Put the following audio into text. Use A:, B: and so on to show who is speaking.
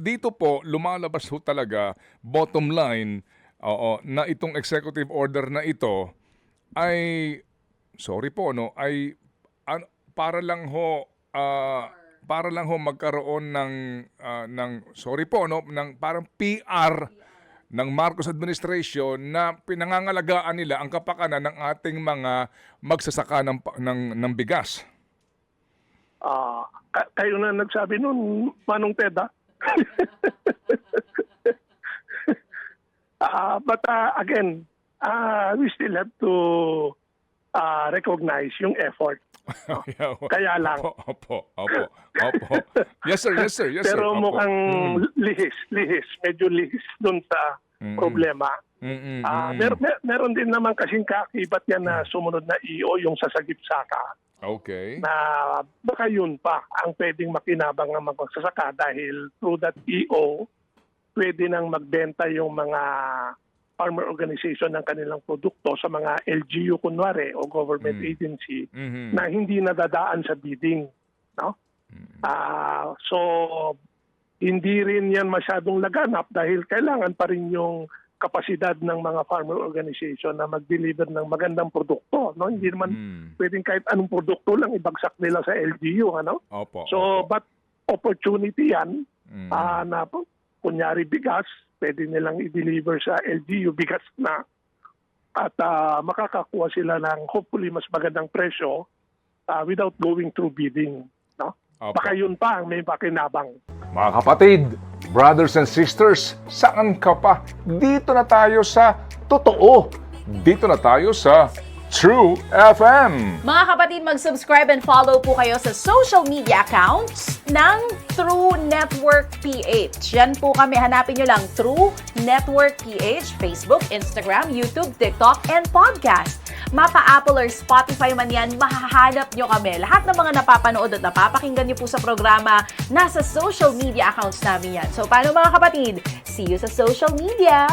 A: dito po, lumalabas ho talaga, bottom line, na itong executive order na ito ay, sorry po, no, ay para lang ho, magkaroon ng sorry po, no, ng parang PR ng Marcos administration na pinangangalagaan nila ang kapakanan ng ating mga magsasaka ng bigas.
B: Kayo na nagsabi nun, Manong Ted, ha? But again, we still have to recognize yung effort. Kaya lang.
A: Opo. Yes, sir.
B: Pero
A: Opo.
B: mukhang lihis. Medyo lihis dun sa problema. Meron din naman kasing kaakibat yan na sumunod na EO, yung sa Sagip-Saka.
A: Okay.
B: Na baka yun pa ang pwedeng makinabang ng mga magsasaka dahil through that EO, pwede nang magbenta yung mga farmer organization ng kanilang produkto sa mga LGU kunwari o government agency na hindi nadadaan sa bidding. No? So, hindi rin yan masyadong laganap dahil kailangan pa rin yung kapasidad ng mga farmer organization na mag-deliver ng magandang produkto. No? Hindi naman pwedeng kahit anong produkto lang ibagsak nila sa LGU. Ano?
A: Opo.
B: But opportunity yan na kunyari bigas, pwede nilang i-deliver sa LGU bigas na at makakakuha sila ng hopefully mas magandang presyo without going through bidding. No? Baka yun pa ang may pakinabang.
A: Mga kapatid, brothers and sisters, saan ka pa? Dito na tayo sa totoo. Dito na tayo sa True FM.
C: Mga kapatid, mag-subscribe and follow po kayo sa social media accounts ng True Network PH. Yan po kami, hanapin nyo lang True Network PH, Facebook, Instagram, YouTube, TikTok, and podcast. Mapa Apple or Spotify man yan, mahahanap nyo kami. Lahat ng mga napapanood at napapakinggan nyo po sa programa, nasa social media accounts namin yan. So, paano mga kapatid? See you sa social media!